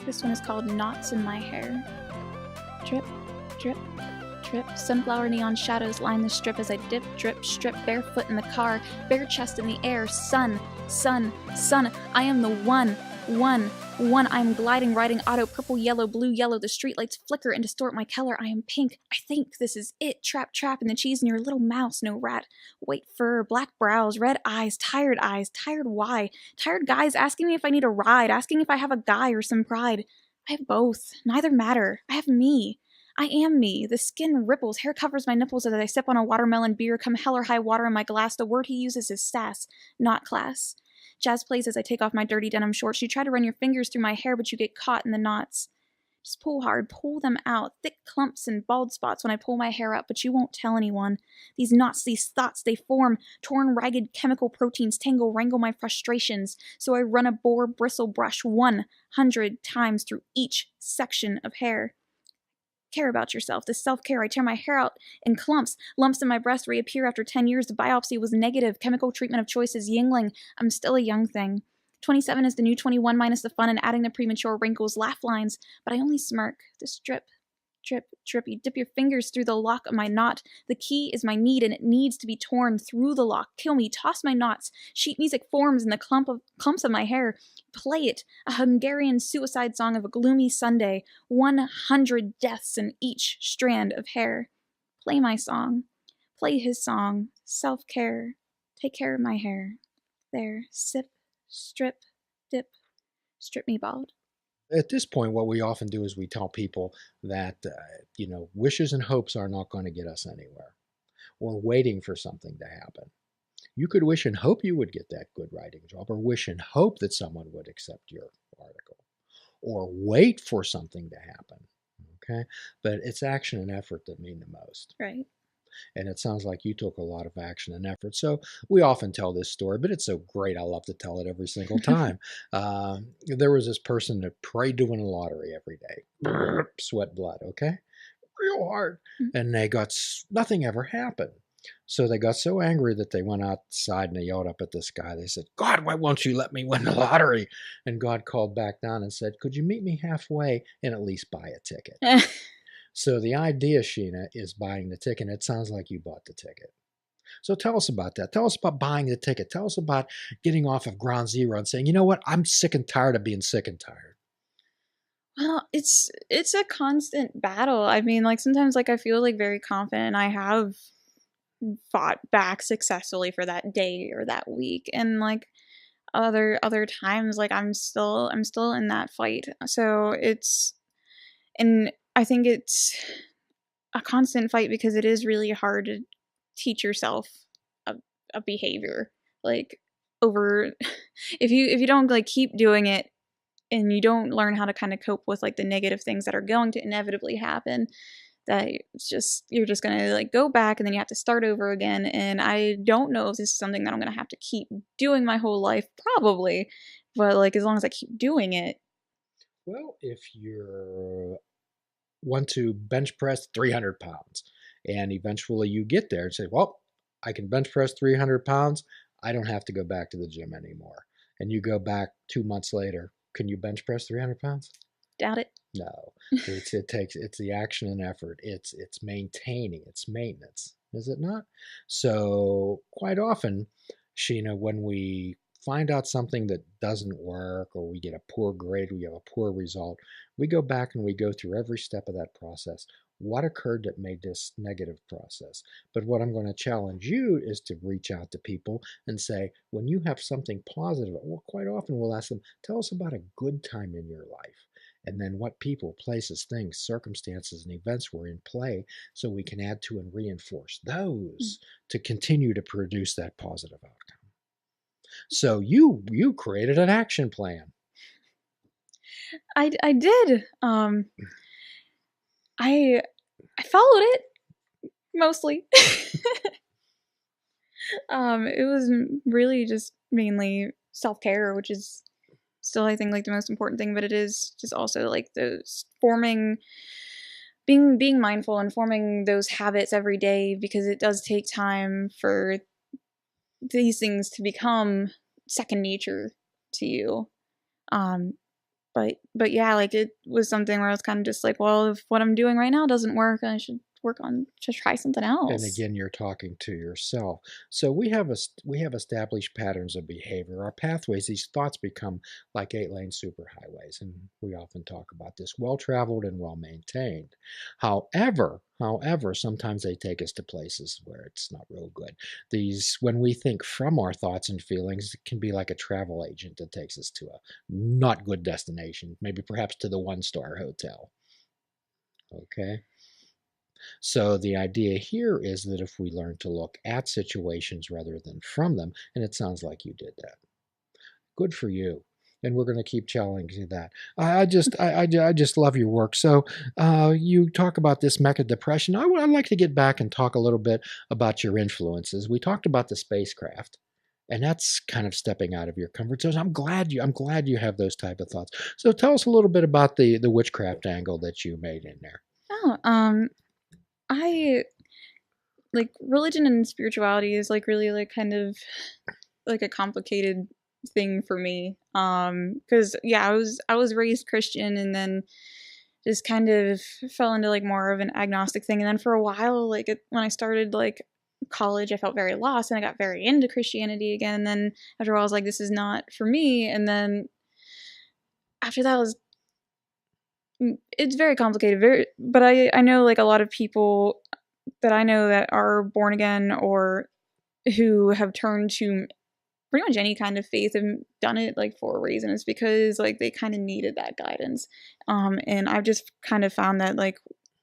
This one is called Knots in My Hair. Drip, drip, drip. Sunflower neon shadows line the strip as I dip, drip, strip, barefoot in the car, bare chest in the air. Sun, sun, sun. I am the one. I am gliding, riding auto, purple, yellow, blue, yellow. The streetlights flicker and distort my color. I am pink. I think this is it. Trap, trap, and the cheese in your little mouse. No rat. White fur, black brows, red eyes. Tired why? Tired guys asking me if I need a ride, asking if I have a guy or some pride. I have both. Neither matter. I have me. I am me. The skin ripples, hair covers my nipples as I sip on a watermelon beer. Come hell or high water in my glass. The word he uses is sass, not class. Jazz plays as I take off my dirty denim shorts. You try to run your fingers through my hair, but you get caught in the knots. Just pull hard, pull them out. Thick clumps and bald spots when I pull my hair out, but you won't tell anyone. These knots, these thoughts, they form. Torn, ragged chemical proteins tangle, wrangle my frustrations. So I run a boar bristle brush 100 times through each section of hair. Care about yourself. This self-care. I tear my hair out in clumps. Lumps in my breast reappear after 10 years. The biopsy was negative. Chemical treatment of choice is Yingling. I'm still a young thing. 27 is the new 21 minus the fun and adding the premature wrinkles, laugh lines. But I only smirk. This drip, drip, drip. You dip your fingers through the lock of my knot. The key is my need, and it needs to be torn through the lock. Kill me. Toss my knots. Sheet music forms in the clumps of my hair. Play it, a Hungarian suicide song of a gloomy Sunday, 100 deaths in each strand of hair. Play my song, play his song, self-care, take care of my hair. There, sip, strip, dip, strip me bald. At this point, what we often do is we tell people that, wishes and hopes are not going to get us anywhere. We're waiting for something to happen. You could wish and hope you would get that good writing job, or wish and hope that someone would accept your article, or wait for something to happen. Okay? But it's action and effort that mean the most. Right. And it sounds like you took a lot of action and effort. So we often tell this story, but it's so great. I love to tell it every single time. There was this person that prayed to win a lottery every day. Sweat blood, okay? Real hard. And nothing ever happened. So they got so angry that they went outside and they yelled up at the sky. They said, God, why won't you let me win the lottery? And God called back down and said, could you meet me halfway and at least buy a ticket? So the idea, Sheena, is buying the ticket. It sounds like you bought the ticket. So tell us about that. Tell us about buying the ticket. Tell us about getting off of ground zero and saying, you know what? I'm sick and tired of being sick and tired. Well, it's a constant battle. I mean, sometimes I feel very confident. I have fought back successfully for that day or that week, and other times I'm still in that fight. So I think it's a constant fight because it is really hard to teach yourself a behavior over if you don't keep doing it and you don't learn how to kind of cope with the negative things that are going to inevitably happen, that you're just going to go back and then you have to start over again. And I don't know if this is something that I'm going to have to keep doing my whole life, probably, but as long as I keep doing it. Well, if you want to bench press 300 pounds and eventually you get there and say, well, I can bench press 300 pounds. I don't have to go back to the gym anymore. And you go back 2 months later. Can you bench press 300 pounds? Doubt it. No, it's the action and effort. It's maintaining, it's maintenance, is it not? So quite often, Sheena, when we find out something that doesn't work, or we get a poor grade, we have a poor result, we go back and we go through every step of that process. What occurred that made this negative process? But what I'm going to challenge you is to reach out to people and say, when you have something positive, well, quite often we'll ask them, tell us about a good time in your life. And then what people, places, things, circumstances, and events were in play, so we can add to and reinforce those to continue to produce that positive outcome. So you created an action plan. I did. I followed it mostly. It was really just mainly self-care, which is still, I think, the most important thing, but it is just also those being mindful and forming those habits every day, because it does take time for these things to become second nature to you. but yeah, like it was something where I was kind of just like, well, if what I'm doing right now doesn't work, I should try something And else. again, you're talking to yourself. So we have established patterns of behavior. Our pathways, these thoughts become like 8-lane superhighways, and we often talk about this, well traveled and well maintained. However, sometimes they take us to places where it's not real good. These, when we think from our thoughts and feelings, it can be like a travel agent that takes us to a not good destination, maybe perhaps to the one-star hotel. Okay. So the idea here is that if we learn to look at situations rather than from them, and it sounds like you did that. Good for you. And we're going to keep challenging that. I just love your work. So you talk about this mecha depression. I'd like to get back and talk a little bit about your influences. We talked about the spacecraft, and that's kind of stepping out of your comfort zone. I'm glad you have those type of thoughts. So tell us a little bit about the witchcraft angle that you made in there. Oh, I like religion and spirituality is like really like kind of like a complicated thing for me. Because yeah, I was raised Christian and then just kind of fell into like more of an agnostic thing. And then for a while, like when I started like college, I felt very lost and I got very into Christianity again. And then after a while, I was like, this is not for me. And then after that was it's very complicated. But I know like a lot of people that I know that are born again or who have turned to pretty much any kind of faith and done it like for a reason. It's because like they kind of needed that guidance. And I've just kind of found that like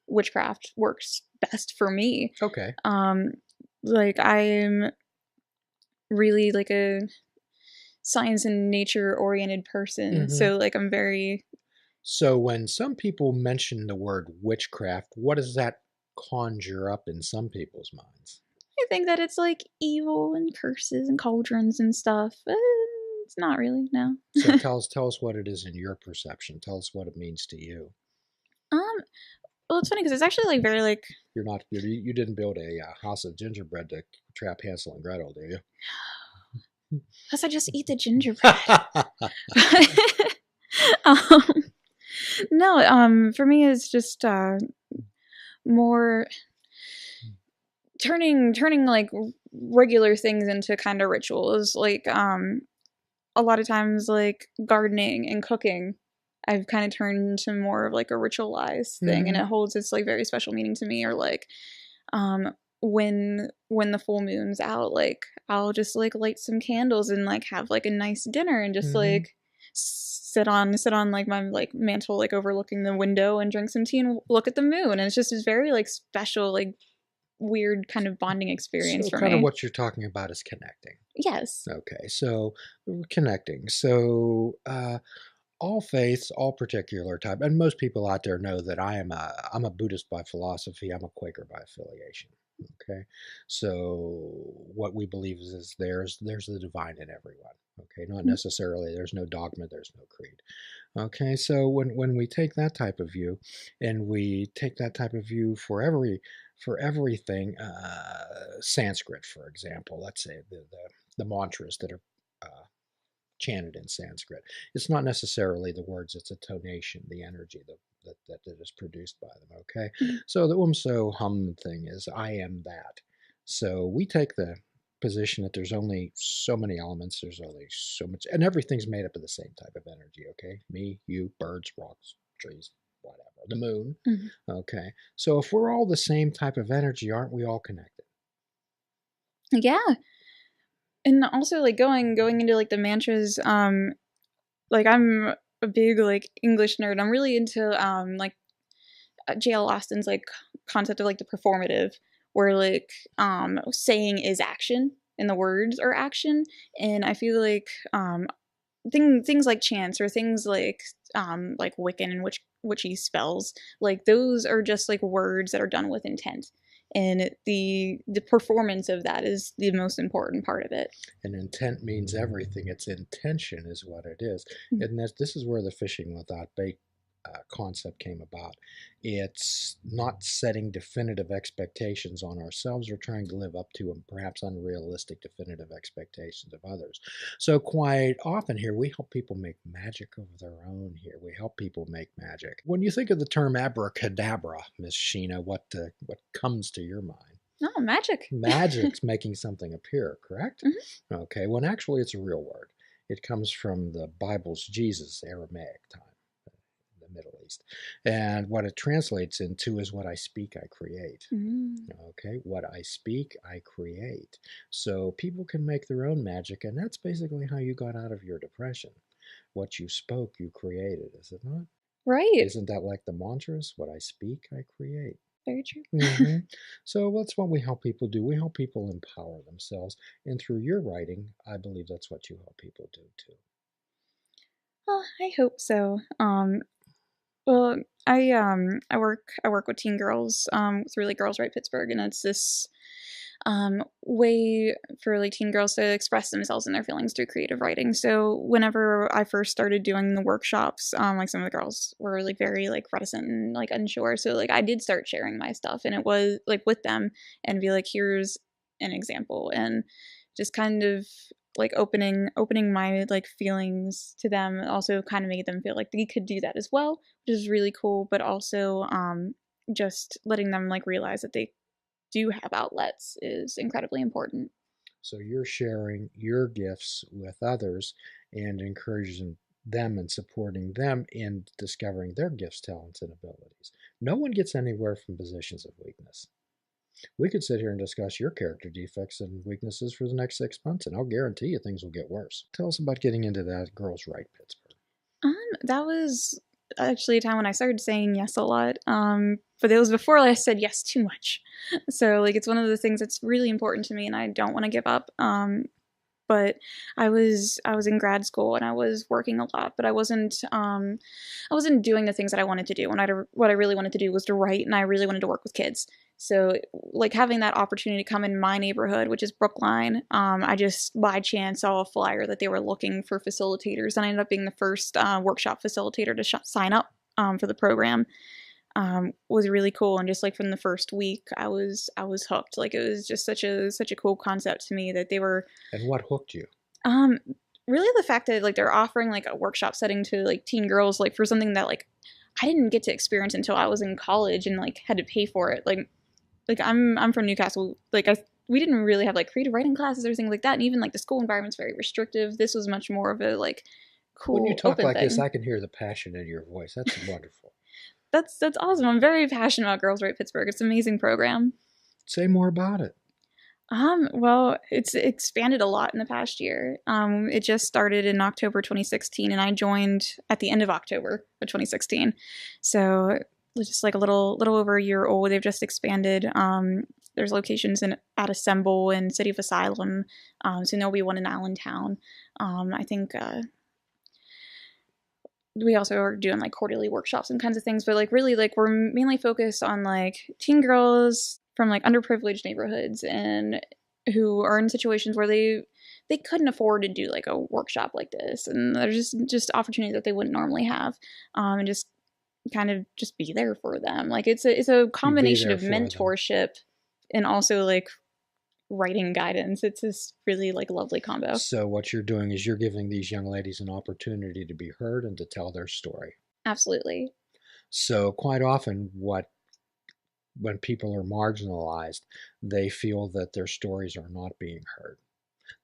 witchcraft works best for me. Okay. Like I'm really like a science and nature oriented person. Mm-hmm. So like I'm very. So when some people mention the word witchcraft, what does that conjure up in some people's minds? I think that it's like evil and curses and cauldrons and stuff. It's not really, no. So tell us what it is in your perception. Tell us what it means to you. Well, it's funny because it's actually like very like. You didn't build a house of gingerbread to trap Hansel and Gretel, do you? Because I just eat the gingerbread. um, no, for me it's just more turning like regular things into kind of rituals. Like a lot of times like gardening and cooking I've kind of turned into more of like a ritualized thing, Mm-hmm. and it holds this like very special meaning to me. Or like when the full moon's out, like I'll just like light some candles and like have like a nice dinner and just Mm-hmm. like sit on like my like mantle like overlooking the window and drink some tea and look at the moon. And it's just this very like special like weird kind of bonding experience for kind me. of what you're talking about is connecting. Yes. Okay, so connecting. So all faiths, all particular type, and most people out there know that I'm a Buddhist by philosophy. I'm a Quaker by affiliation. Okay, so what we believe is there's the divine in everyone. Okay, not necessarily there's no dogma, there's no creed. Okay, so when we take that type of view, and we take that type of view for everything, Sanskrit, for example, let's say the mantras that are chanted in Sanskrit. It's not necessarily the words, it's a tonation, the energy that is produced by them, okay? Mm-hmm. So the so hum thing is, I am that. So we take the position that there's only so many elements, there's only so much, and everything's made up of the same type of energy, okay? Me, you, birds, rocks, trees, whatever, the moon, Mm-hmm. okay? So if we're all the same type of energy, aren't we all connected? Yeah. And also like going into like the mantras, like I'm a big like English nerd. I'm really into like J.L. Austin's like concept of like the performative, where like saying is action and the words are action. And I feel like things like chants or things like Wiccan and witchy spells, like those are just like words that are done with intent. And the performance of that is the most important part of it. And intent means everything. Its intention is what it is. Mm-hmm. And this is where the fishing without bait concept came about. It's not setting definitive expectations on ourselves or trying to live up to perhaps unrealistic definitive expectations of others. So quite often here we help people make magic of their own here. We help people make magic. When you think of the term abracadabra, Miss Sheena, what comes to your mind? Oh, magic. Magic's making something appear, correct? Mm-hmm. Okay, when actually it's a real word. It comes from the Bible's Jesus, Aramaic time, the Middle East. And what it translates into is what I speak, I create. Okay, what I speak, I create. So people can make their own magic, and that's basically how you got out of your depression. What you spoke, you created, is it not? Right. Isn't that like the mantras? What I speak, I create. Very true. So that's what we help people do. We help people empower themselves. And through your writing, I believe that's what you help people do too. Well, I hope so. Well, I work with teen girls through like Girls Write Pittsburgh, and it's this way for like teen girls to express themselves and their feelings through creative writing. So whenever I first started doing the workshops, like some of the girls were like very like reticent and like unsure. So like I did start sharing my stuff, and it was like with them and be like, here's an example, and just kind of like opening my like feelings to them also kind of made them feel like they could do that as well, which is really cool. But also just letting them like realize that they do have outlets is incredibly important. So you're sharing your gifts with others and encouraging them and supporting them in discovering their gifts, talents, and abilities. No one gets anywhere from positions of weakness. We could sit here and discuss your character defects and weaknesses for the next 6 months, and I'll guarantee you things will get worse. Tell us about getting into that Girls Write Pittsburgh. That was actually a time when I started saying yes a lot. But it was before I said yes too much. So like it's one of the things that's really important to me, and I don't want to give up. But I was in grad school and I was working a lot, but I wasn't doing the things that I wanted to do. And what I really wanted to do was to write, and I really wanted to work with kids. So like having that opportunity to come in my neighborhood, which is Brookline, I just by chance saw a flyer that they were looking for facilitators, and I ended up being the first workshop facilitator to sign up for the program. Was really cool, and just like from the first week I was hooked. Like it was just such a cool concept to me that they were. And what hooked you? Really the fact that like they're offering like a workshop setting to like teen girls, like for something that like I didn't get to experience until I was in college and like had to pay for it. Like I'm from Newcastle. Like we didn't really have like creative writing classes or things like that, and even like the school environment's very restrictive. This was much more of a like cool. When you talk open like thing. This, I can hear the passion in your voice. That's wonderful. That's awesome. I'm very passionate about Girls Write Pittsburgh. It's an amazing program. Say more about it. Well, it's expanded a lot in the past year. It just started in October 2016, and I joined at the end of October of 2016. So just like a little over a year old. They've just expanded. There's locations at Assemble and City of Asylum. Soon there'll be one in Allentown. I think we also are doing like quarterly workshops and kinds of things, but like really like we're mainly focused on like teen girls from like underprivileged neighborhoods and who are in situations where they couldn't afford to do like a workshop like this, and there's just opportunities that they wouldn't normally have, and just kind of just be there for them. Like it's a combination of mentorship and also like writing guidance. It's this really like lovely combo. So what you're doing is you're giving these young ladies an opportunity to be heard and to tell their story. Absolutely. So quite often when people are marginalized, they feel that their stories are not being heard.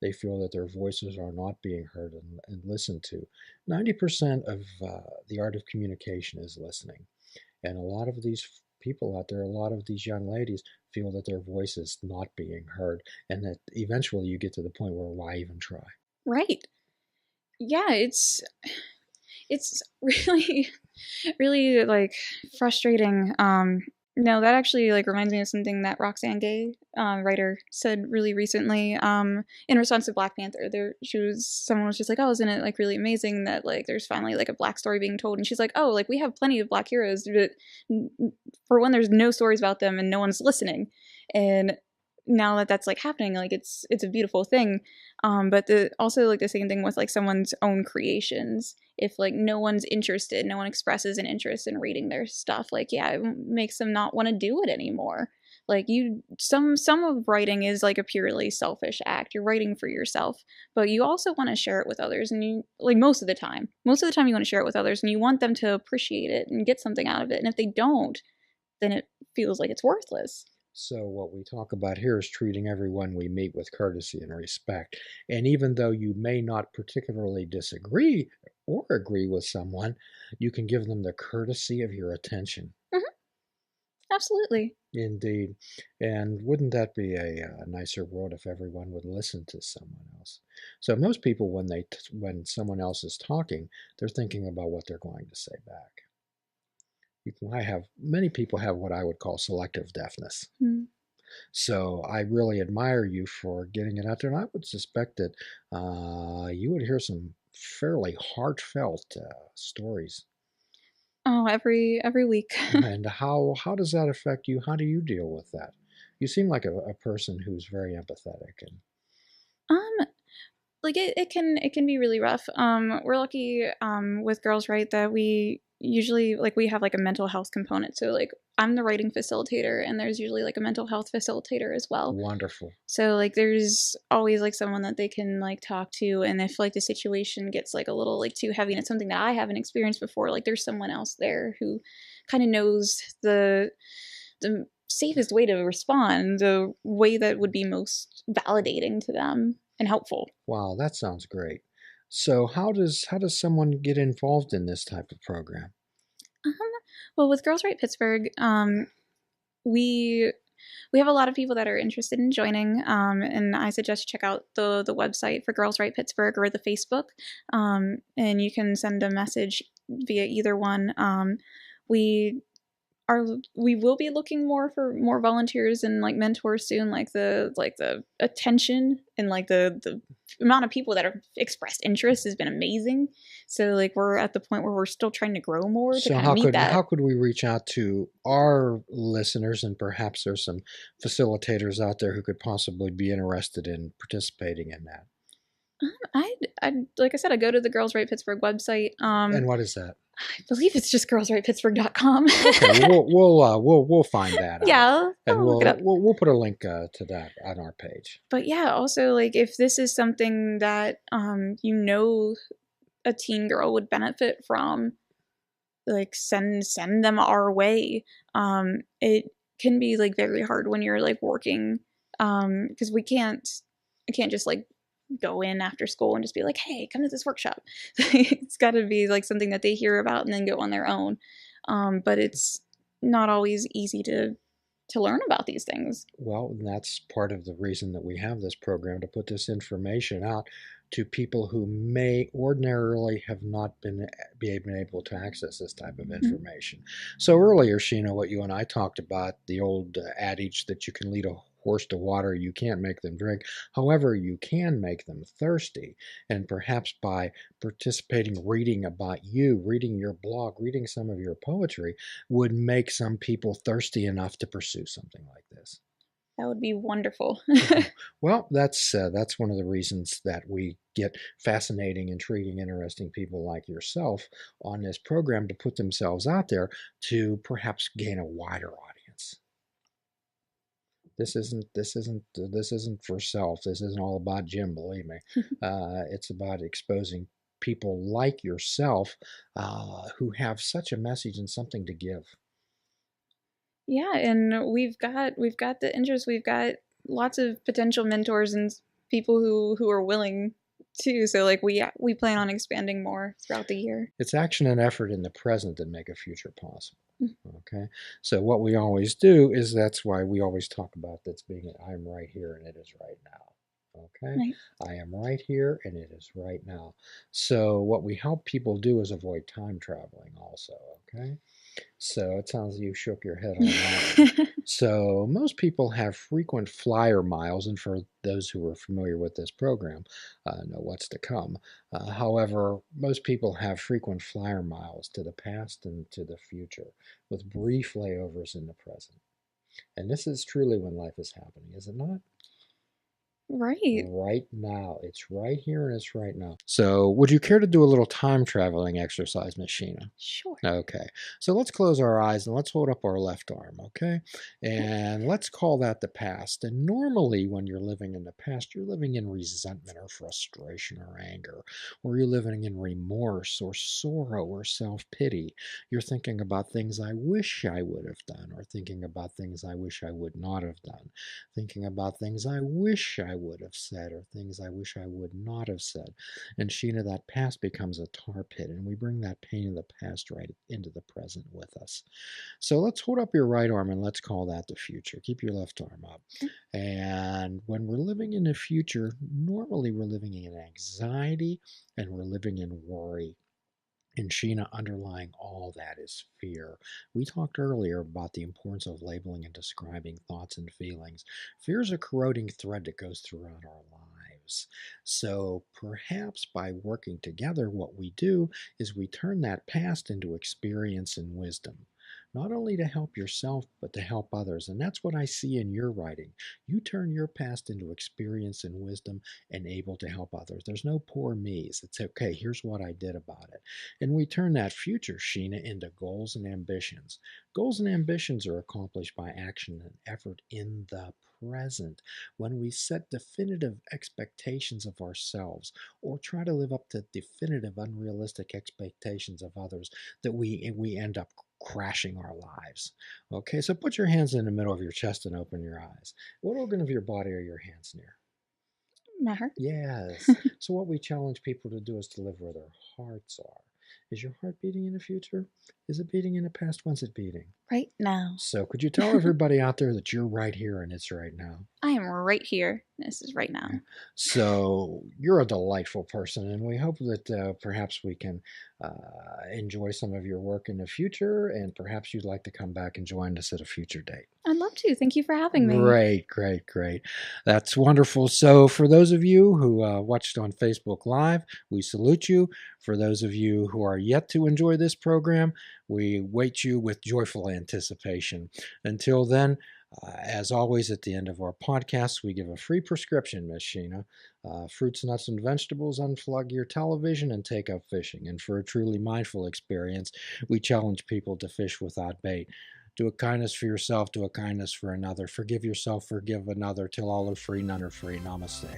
They feel that their voices are not being heard and listened to. 90% of the art of communication is listening. And a lot of these people out there, a lot of these young ladies feel that their voice is not being heard, and that eventually you get to the point where why even try? Right. Yeah, it's really, really like frustrating. No, that actually like reminds me of something that Roxane Gay, writer, said really recently. In response to Black Panther, someone was just like, "Oh, isn't it like really amazing that like there's finally like a Black story being told?" And she's like, "Oh, like we have plenty of Black heroes, but for one, there's no stories about them and no one's listening." And now that that's like happening, like it's a beautiful thing. But also like the same thing with like someone's own creations. If like no one's interested, no one expresses an interest in reading their stuff, like yeah, it makes them not want to do it anymore. Like some of writing is like a purely selfish act. You're writing for yourself, but you also want to share it with others, and you like most of the time you want to share it with others, and you want them to appreciate it and get something out of it. And if they don't, then it feels like it's worthless. So, what we talk about here is treating everyone we meet with courtesy and respect. And even though you may not particularly disagree or agree with someone, you can give them the courtesy of your attention. Mm-hmm. Absolutely. Indeed. And wouldn't that be a nicer world if everyone would listen to someone else? So, most people, when someone else is talking, they're thinking about what they're going to say back. Many people have what I would call selective deafness. Mm. So I really admire you for getting it out there, and I would suspect that you would hear some fairly heartfelt stories. Oh, every week. And how does that affect you? How do you deal with that? You seem like a person who's very empathetic. And um like it can be really rough. We're lucky with Girls Write that we usually like we have like a mental health component. So like I'm the writing facilitator, and there's usually like a mental health facilitator as well. Wonderful. So like there's always like someone that they can like talk to, and if like the situation gets like a little like too heavy and it's something that I haven't experienced before, like there's someone else there who kind of knows the safest way to respond, the way that would be most validating to them and helpful. Wow, that sounds great. So how does someone get involved in this type of program? Um, well, with Girls Write Pittsburgh, we we have a lot of people that are interested in joining, and I suggest you check out the website for Girls Write Pittsburgh or the Facebook, and you can send a message via either one. We are we will be looking more for more volunteers and like mentors soon. Like the attention and like the amount of people that have expressed interest has been amazing. So like we're at the point where we're still trying to grow more to So kind of meet that. how could we reach out to our listeners, and perhaps there's some facilitators out there who could possibly be interested in participating in that? I like I said, I go to the Girls Write Pittsburgh website. And what is that? I believe it's just girlswritepittsburgh.com. Okay, we'll find that out. Yeah, And I'll look it up. we'll put a link to that on our page. But yeah, also like if this is something that you know a teen girl would benefit from, like send them our way. It can be like very hard when you're like working, because I can't just like go in after school and just be like, hey, come to this workshop. It's got to be like something that they hear about and then go on their own. But it's not always easy to learn about these things. Well, and that's part of the reason that we have this program, to put this information out to people who may ordinarily have not been able to access this type of information. Mm-hmm. So earlier, Sheena, what you and I talked about, the old adage that you can lead a horse to water, you can't make them drink. However, you can make them thirsty. And perhaps by participating, reading about you, reading your blog, reading some of your poetry, would make some people thirsty enough to pursue something like this. That would be wonderful. Well, that's one of the reasons that we get fascinating, intriguing, interesting people like yourself on this program, to put themselves out there to perhaps gain a wider audience. This isn't for self. This isn't all about Jim, believe me. It's about exposing people like yourself who have such a message and something to give. Yeah, and we've got the interest. We've got lots of potential mentors and people who are willing to. So like we plan on expanding more throughout the year. It's action and effort in the present that make a future possible. Okay, so what we always do is, that's why we always talk about this being I'm right here and it is right now. Okay, right. I am right here and it is right now. So what we help people do is avoid time traveling also. Okay, so it sounds like you shook your head on that. So most people have frequent flyer miles, and for those who are familiar with this program, know what's to come. However, most people have frequent flyer miles to the past and to the future, with brief layovers in the present. And this is truly when life is happening, is it not? Right. Right now. It's right here and it's right now. So, would you care to do a little time traveling exercise, Miss Sheena? Sure. Okay. So let's close our eyes and let's hold up our left arm, okay? And let's call that the past. And normally, when you're living in the past, you're living in resentment or frustration or anger, or you're living in remorse or sorrow or self pity. You're thinking about things I wish I would have done, or thinking about things I wish I would not have done, thinking about things I wish I would have said, or things I wish I would not have said. And Sheena, that past becomes a tar pit, and we bring that pain of the past right into the present with us. So let's hold up your right arm and let's call that the future. Keep your left arm up. And when we're living in the future, normally we're living in anxiety and we're living in worry. And Sheena, underlying all that is fear. We talked earlier about the importance of labeling and describing thoughts and feelings. Fear is a corroding thread that goes throughout our lives. So perhaps by working together, what we do is we turn that past into experience and wisdom. Not only to help yourself, but to help others. And that's what I see in your writing. You turn your past into experience and wisdom and able to help others. There's no poor me's. It's okay, here's what I did about it. And we turn that future, Sheena, into goals and ambitions. Goals and ambitions are accomplished by action and effort in the present. When we set definitive expectations of ourselves or try to live up to definitive unrealistic expectations of others, that we end up crashing our lives. Okay, so put your hands in the middle of your chest and open your eyes. What organ of your body are your hands near? My heart. Yes. So what we challenge people to do is to live where their hearts are. Is your heart beating in the future? Is it beating in the past? When's it beating? Right now. So could you tell everybody out there that you're right here and it's right now? I am right here. This is right now. So you're a delightful person, and we hope that perhaps we can enjoy some of your work in the future, and perhaps you'd like to come back and join us at a future date. I'd love to. Thank you for having me. Great, great, great. That's wonderful. So for those of you who watched on Facebook Live, we salute you. For those of you who are yet to enjoy this program, we wait you with joyful anticipation. Until then, as always, at the end of our podcast, we give a free prescription, Miss Sheena. Fruits, nuts, and vegetables, unplug your television and take up fishing. And for a truly mindful experience, we challenge people to fish without bait. Do a kindness for yourself, do a kindness for another. Forgive yourself, forgive another, till all are free, none are free. Namaste.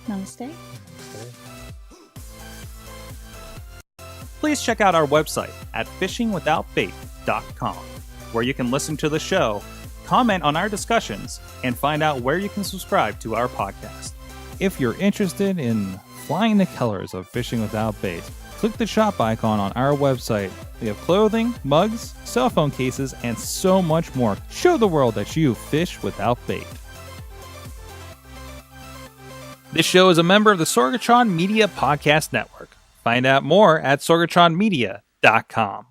Namaste. Namaste. Please check out our website at fishingwithoutbait.com, where you can listen to the show, comment on our discussions, and find out where you can subscribe to our podcast. If you're interested in flying the colors of Fishing Without Bait, click the shop icon on our website. We have clothing, mugs, cell phone cases, and so much more. Show the world that you fish without bait. This show is a member of the Sorgatron Media Podcast Network. Find out more at sorgatronmedia.com.